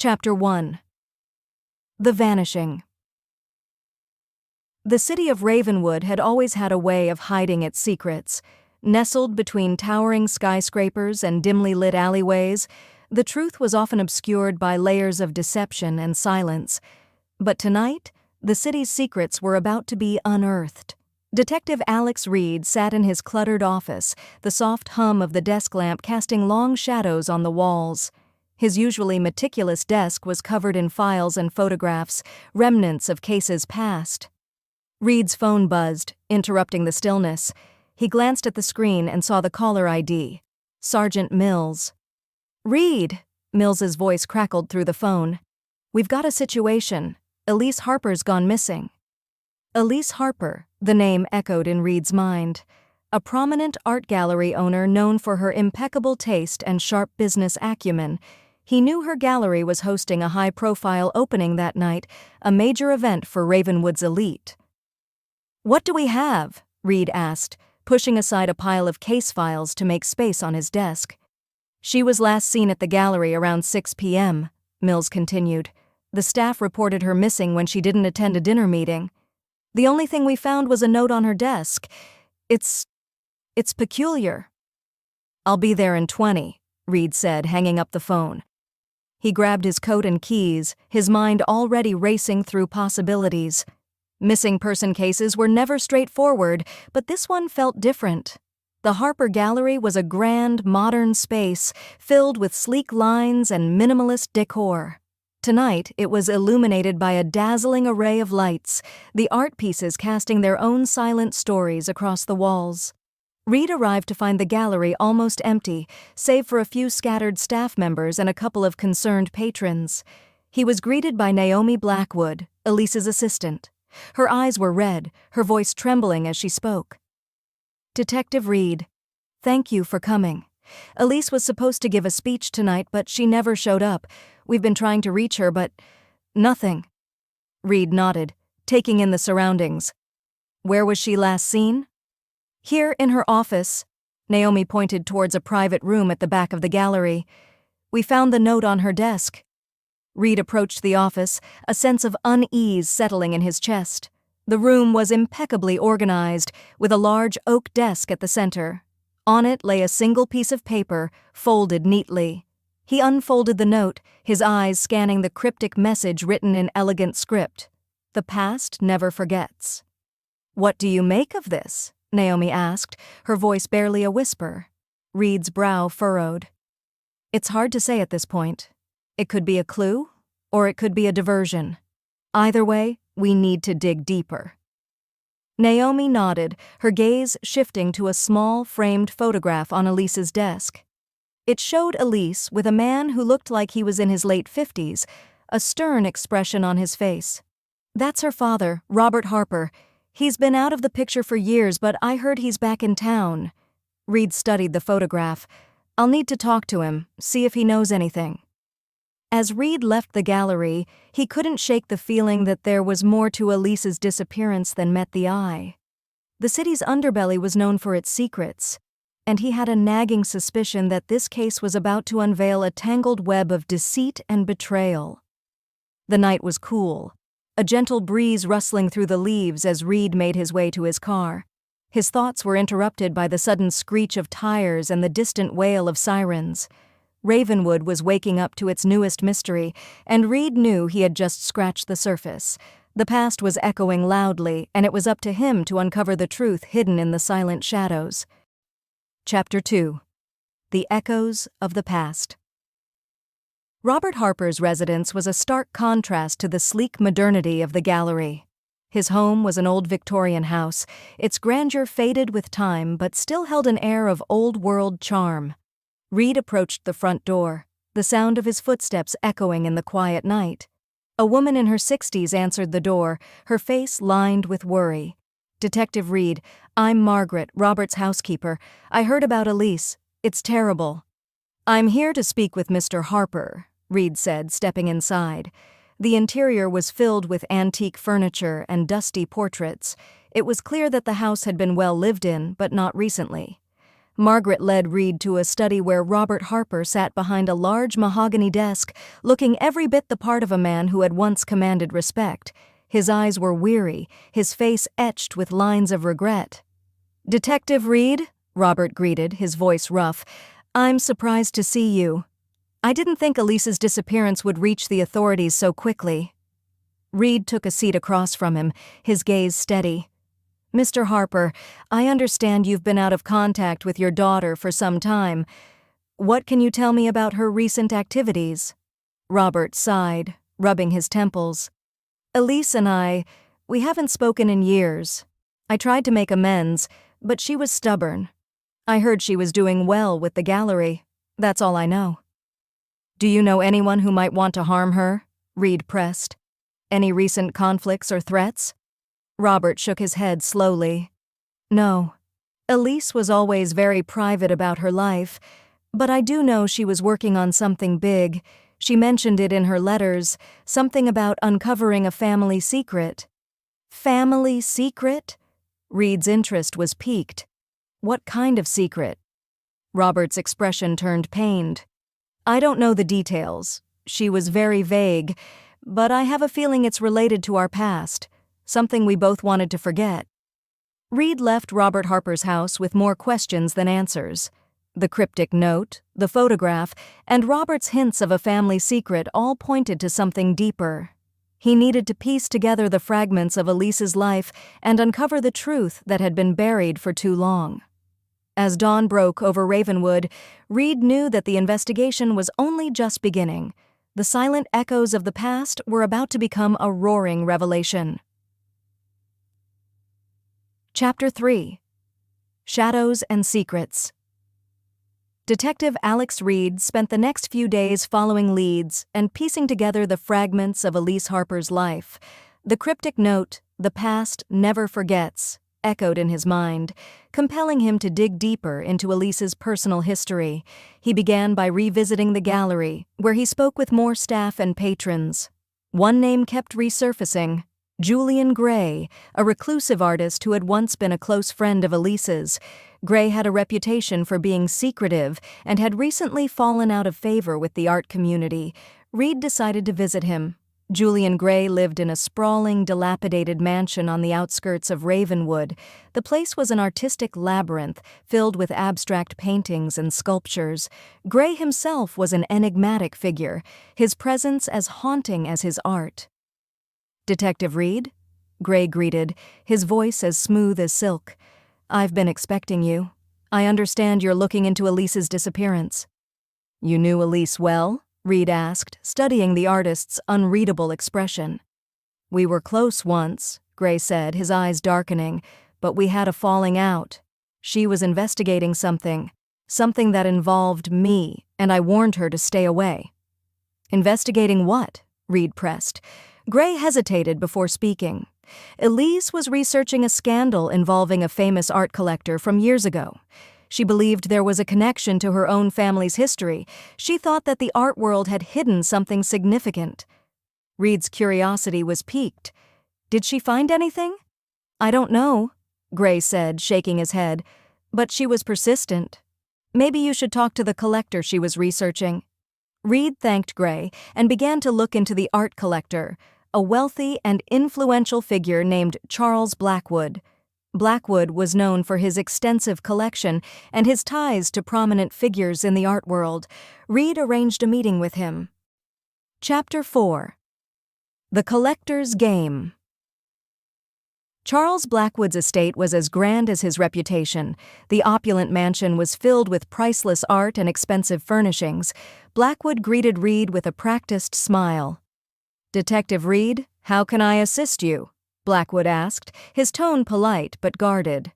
Chapter 1. The Vanishing. The city of Ravenwood had always had a way of hiding its secrets. Nestled between towering skyscrapers and dimly lit alleyways, the truth was often obscured by layers of deception and silence. But tonight, the city's secrets were about to be unearthed. Detective Alex Reed sat in his cluttered office, the soft hum of the desk lamp casting long shadows on the walls. His usually meticulous desk was covered in files and photographs, remnants of cases past. Reed's phone buzzed, interrupting the stillness. He glanced at the screen and saw the caller ID. Sergeant Mills. "Reed," Mills's voice crackled through the phone. "We've got a situation. Elise Harper's gone missing." Elise Harper, the name echoed in Reed's mind. A prominent art gallery owner known for her impeccable taste and sharp business acumen. He knew her gallery was hosting a high-profile opening that night, a major event for Ravenwood's elite. "What do we have?" Reed asked, pushing aside a pile of case files to make space on his desk. "She was last seen at the gallery around 6 p.m., Mills continued. "The staff reported her missing when she didn't attend a dinner meeting. The only thing we found was a note on her desk. It's peculiar." "I'll be there in 20, Reed said, hanging up the phone. He grabbed his coat and keys, his mind already racing through possibilities. Missing person cases were never straightforward, but this one felt different. The Harper Gallery was a grand, modern space filled with sleek lines and minimalist decor. Tonight, it was illuminated by a dazzling array of lights, the art pieces casting their own silent stories across the walls. Reed arrived to find the gallery almost empty, save for a few scattered staff members and a couple of concerned patrons. He was greeted by Naomi Blackwood, Elise's assistant. Her eyes were red, her voice trembling as she spoke. "Detective Reed, thank you for coming. Elise was supposed to give a speech tonight, but she never showed up. We've been trying to reach her, but nothing." Reed nodded, taking in the surroundings. "Where was she last seen?" "Here in her office." Naomi pointed towards a private room at the back of the gallery. "We found the note on her desk." Reed approached the office, a sense of unease settling in his chest. The room was impeccably organized, with a large oak desk at the center. On it lay a single piece of paper, folded neatly. He unfolded the note, his eyes scanning the cryptic message written in elegant script. "The past never forgets." "What do you make of this?" Naomi asked, her voice barely a whisper. Reed's brow furrowed. "It's hard to say at this point. It could be a clue, or it could be a diversion. Either way, we need to dig deeper." Naomi nodded, her gaze shifting to a small, framed photograph on Elise's desk. It showed Elise with a man who looked like he was in his late 50s, a stern expression on his face. "That's her father, Robert Harper. He's been out of the picture for years, but I heard he's back in town." Reed studied the photograph. "I'll need to talk to him, see if he knows anything." As Reed left the gallery, he couldn't shake the feeling that there was more to Elise's disappearance than met the eye. The city's underbelly was known for its secrets, and he had a nagging suspicion that this case was about to unveil a tangled web of deceit and betrayal. The night was cool, a gentle breeze rustling through the leaves as Reed made his way to his car. His thoughts were interrupted by the sudden screech of tires and the distant wail of sirens. Ravenwood was waking up to its newest mystery, and Reed knew he had just scratched the surface. The past was echoing loudly, and it was up to him to uncover the truth hidden in the silent shadows. Chapter 2. The Echoes of the Past. Robert Harper's residence was a stark contrast to the sleek modernity of the gallery. His home was an old Victorian house, its grandeur faded with time but still held an air of old-world charm. Reed approached the front door, the sound of his footsteps echoing in the quiet night. A woman in her 60s answered the door, her face lined with worry. "Detective Reed, I'm Margaret, Robert's housekeeper. I heard about Elise. It's terrible." "I'm here to speak with Mr. Harper," Reed said, stepping inside. The interior was filled with antique furniture and dusty portraits. It was clear that the house had been well lived in, but not recently. Margaret led Reed to a study where Robert Harper sat behind a large mahogany desk, looking every bit the part of a man who had once commanded respect. His eyes were weary, his face etched with lines of regret. "Detective Reed," Robert greeted, his voice rough, "I'm surprised to see you. I didn't think Elise's disappearance would reach the authorities so quickly." Reed took a seat across from him, his gaze steady. "Mr. Harper, I understand you've been out of contact with your daughter for some time. What can you tell me about her recent activities?" Robert sighed, rubbing his temples. "Elise and we haven't spoken in years. I tried to make amends, but she was stubborn. I heard she was doing well with the gallery. That's all I know." "Do you know anyone who might want to harm her?" Reed pressed. "Any recent conflicts or threats?" Robert shook his head slowly. "No. Elise was always very private about her life, but I do know she was working on something big. She mentioned it in her letters, something about uncovering a family secret." "Family secret?" Reed's interest was piqued. "What kind of secret?" Robert's expression turned pained. "I don't know the details. She was very vague, but I have a feeling it's related to our past, something we both wanted to forget." Reed left Robert Harper's house with more questions than answers. The cryptic note, the photograph, and Robert's hints of a family secret all pointed to something deeper. He needed to piece together the fragments of Elise's life and uncover the truth that had been buried for too long. As dawn broke over Ravenwood, Reed knew that the investigation was only just beginning. The silent echoes of the past were about to become a roaring revelation. Chapter 3. Shadows and Secrets. Detective Alex Reed spent the next few days following leads and piecing together the fragments of Elise Harper's life. The cryptic note, "The past never forgets," echoed in his mind, compelling him to dig deeper into Elise's personal history. He began by revisiting the gallery, where he spoke with more staff and patrons. One name kept resurfacing: Julian Gray, a reclusive artist who had once been a close friend of Elise's. Gray had a reputation for being secretive and had recently fallen out of favor with the art community. Reed decided to visit him. Julian Gray lived in a sprawling, dilapidated mansion on the outskirts of Ravenwood. The place was an artistic labyrinth filled with abstract paintings and sculptures. Gray himself was an enigmatic figure, his presence as haunting as his art. "Detective Reed?" Gray greeted, his voice as smooth as silk. "I've been expecting you. I understand you're looking into Elise's disappearance." "You knew Elise well?" Reed asked, studying the artist's unreadable expression. "We were close once," Gray said, his eyes darkening, "but we had a falling out. She was investigating something that involved me, and I warned her to stay away." "Investigating what?" Reed pressed. Gray hesitated before speaking. Elise was researching a scandal involving a famous art collector from years ago. She believed there was a connection to her own family's history. She thought that the art world had hidden something significant. Reed's curiosity was piqued. "Did she find anything?" "I don't know," Gray said, shaking his head, "but she was persistent. Maybe you should talk to the collector she was researching." Reed thanked Gray and began to look into the art collector, a wealthy and influential figure named Charles Blackwood. Blackwood was known for his extensive collection and his ties to prominent figures in the art world. Reed arranged a meeting with him. Chapter 4. The Collector's Game. Charles Blackwood's estate was as grand as his reputation. The opulent mansion was filled with priceless art and expensive furnishings. Blackwood greeted Reed with a practiced smile. "Detective Reed, how can I assist you?" Blackwood asked, his tone polite but guarded.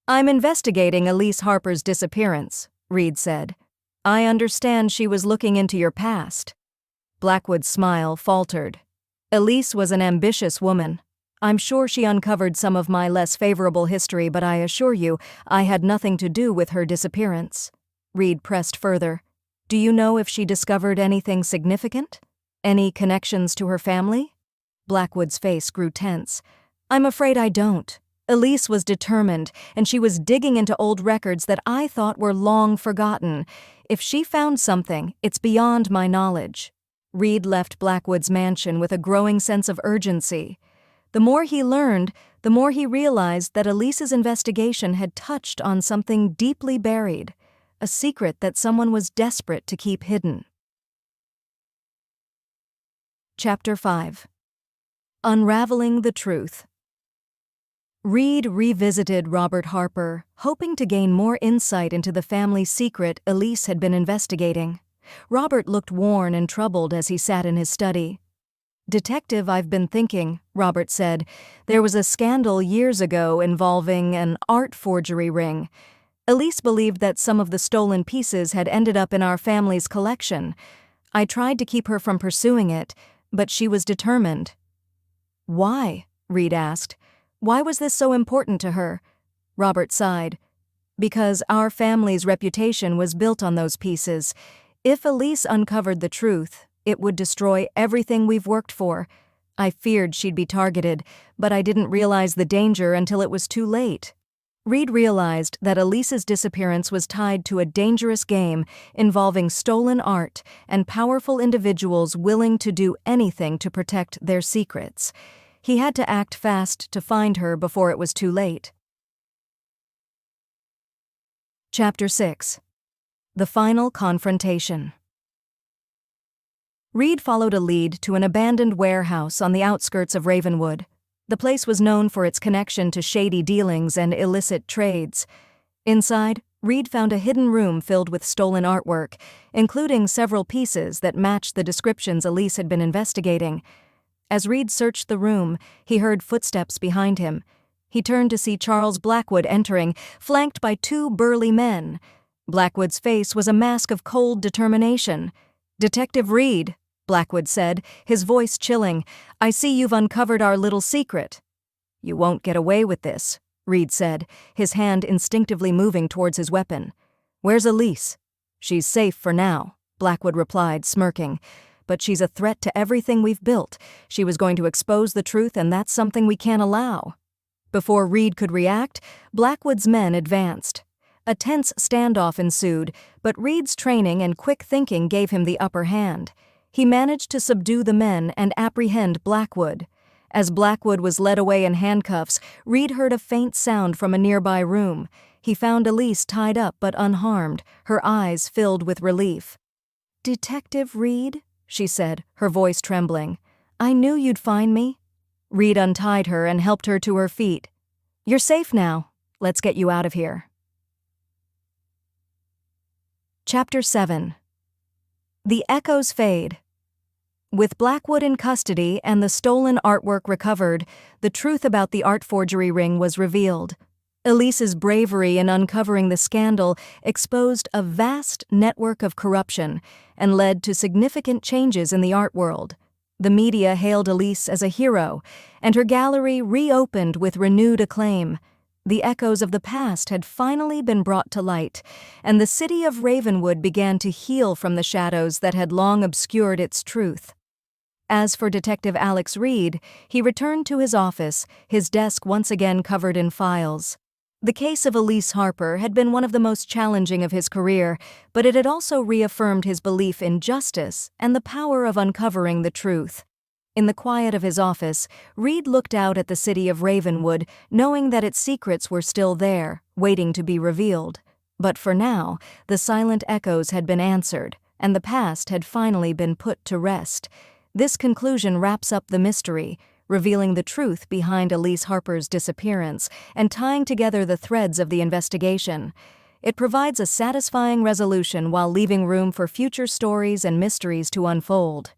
"I'm investigating Elise Harper's disappearance," Reed said. "I understand she was looking into your past." Blackwood's smile faltered. "Elise was an ambitious woman. I'm sure she uncovered some of my less favorable history, but I assure you I had nothing to do with her disappearance." Reed pressed further. "Do you know if she discovered anything significant? Any connections to her family?" Blackwood's face grew tense. "I'm afraid I don't," Elise was determined, and she was digging into old records that I thought were long forgotten. If she found something, it's beyond my knowledge. Reed left Blackwood's mansion with a growing sense of urgency. The more he learned, the more he realized that Elise's investigation had touched on something deeply buried, a secret that someone was desperate to keep hidden. Chapter 5. Unraveling the Truth. Reed revisited Robert Harper, hoping to gain more insight into the family secret Elise had been investigating. Robert looked worn and troubled as he sat in his study. "Detective, I've been thinking," Robert said. "There was a scandal years ago involving an art forgery ring. Elise believed that some of the stolen pieces had ended up in our family's collection. I tried to keep her from pursuing it, but she was determined." "Why?" Reed asked. "Why was this so important to her?" Robert sighed. "Because our family's reputation was built on those pieces. If Elise uncovered the truth, it would destroy everything we've worked for. I feared she'd be targeted, but I didn't realize the danger until it was too late." Reed realized that Elise's disappearance was tied to a dangerous game involving stolen art and powerful individuals willing to do anything to protect their secrets. He had to act fast to find her before it was too late. Chapter 6. The Final Confrontation. Reed followed a lead to an abandoned warehouse on the outskirts of Ravenwood. The place was known for its connection to shady dealings and illicit trades. Inside, Reed found a hidden room filled with stolen artwork, including several pieces that matched the descriptions Elise had been investigating. As Reed searched the room, he heard footsteps behind him. He turned to see Charles Blackwood entering, flanked by two burly men. Blackwood's face was a mask of cold determination. "Detective Reed," Blackwood said, his voice chilling, "I see you've uncovered our little secret." "You won't get away with this," Reed said, his hand instinctively moving towards his weapon. "Where's Elise?" "She's safe for now," Blackwood replied, smirking. "But she's a threat to everything we've built. She was going to expose the truth, and that's something we can't allow." Before Reed could react, Blackwood's men advanced. A tense standoff ensued, but Reed's training and quick thinking gave him the upper hand. He managed to subdue the men and apprehend Blackwood. As Blackwood was led away in handcuffs, Reed heard a faint sound from a nearby room. He found Elise tied up but unharmed, her eyes filled with relief. "Detective Reed?" she said, her voice trembling. "I knew you'd find me." Reed untied her and helped her to her feet. "You're safe now. Let's get you out of here." Chapter 7. The Echoes Fade. With Blackwood in custody and the stolen artwork recovered, the truth about the art forgery ring was revealed. Elise's bravery in uncovering the scandal exposed a vast network of corruption and led to significant changes in the art world. The media hailed Elise as a hero, and her gallery reopened with renewed acclaim. The echoes of the past had finally been brought to light, and the city of Ravenwood began to heal from the shadows that had long obscured its truth. As for Detective Alex Reed, he returned to his office, his desk once again covered in files. The case of Elise Harper had been one of the most challenging of his career, but it had also reaffirmed his belief in justice and the power of uncovering the truth. In the quiet of his office, Reed looked out at the city of Ravenwood, knowing that its secrets were still there, waiting to be revealed. But for now, the silent echoes had been answered, and the past had finally been put to rest. This conclusion wraps up the mystery, revealing the truth behind Elise Harper's disappearance and tying together the threads of the investigation. It provides a satisfying resolution while leaving room for future stories and mysteries to unfold.